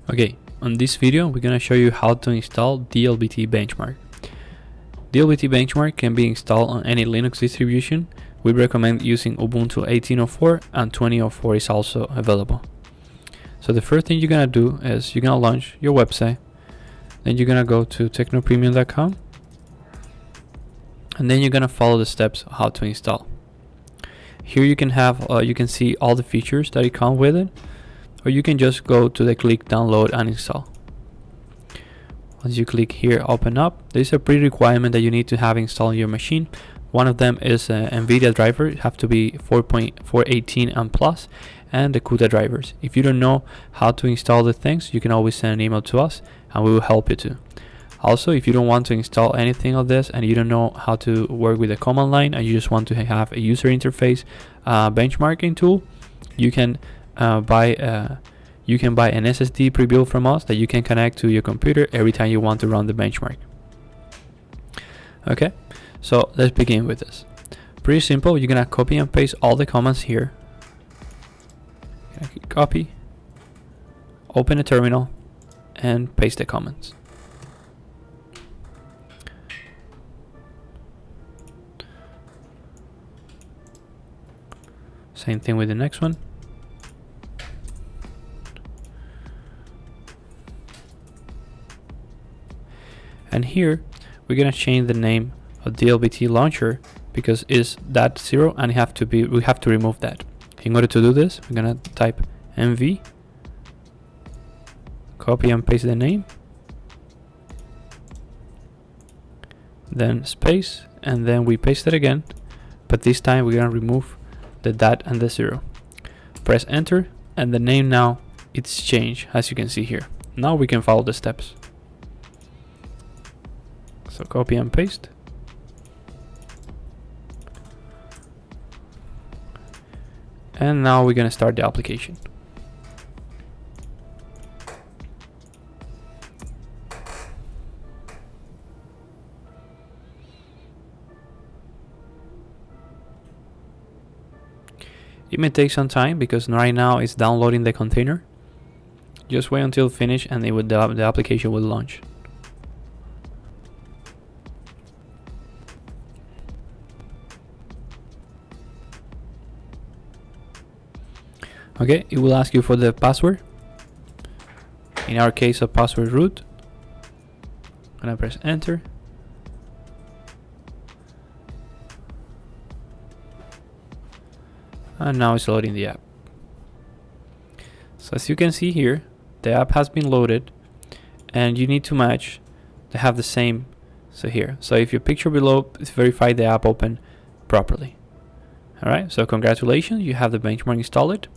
Okay, on this video we're going to show you how to install DLBT Benchmark. DLBT Benchmark can be installed on any Linux distribution. We recommend using Ubuntu 18.04 and 20.04 is also available. So the first thing you're going to do is you're going to launch your website. Then you're going to go to technopremium.com and then you're going to follow the steps of how to install. Here you can have you can see all the features that it comes with it, or you can just go to the click download and install. Once you click here open up, there's a pre-requirement that you need to have installed on your machine. One of them is Nvidia driver. It have to be 4.418 and plus, and the CUDA drivers. If you don't know how to install the things, you can always send an email to us and we will help you too. Also, if you don't want to install anything of this and you don't know how to work with the command line and you just want to have a user interface benchmarking tool, you can buy an SSD pre-built from us that you can connect to your computer every time you want to run the benchmark. Okay, so let's begin with this. Pretty simple. You're gonna copy and paste all the commands here. Copy, open a terminal, and paste the comments. Same thing with the next one. And here we're gonna change the name of DLBT launcher because it's that 0 and we have to remove that. In order to do this, we're gonna type MV, copy and paste the name, then space, and then we paste it again, but this time we're gonna remove the dot and the 0. Press enter, and the name now it's changed, as you can see here. Now we can follow the steps. So copy and paste. And now we're gonna start the application. It may take some time because right now it's downloading the container. Just wait until finish and the application will launch. Okay, it will ask you for the password. In our case, a password root. I'm gonna press enter. And now it's loading the app. So as you can see here, the app has been loaded and you need to match to have the same. So here, so if your picture below is verified the app open properly. Alright, so congratulations, you have the benchmark installed.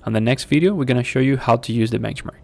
On the next video, we're going to show you how to use the benchmark.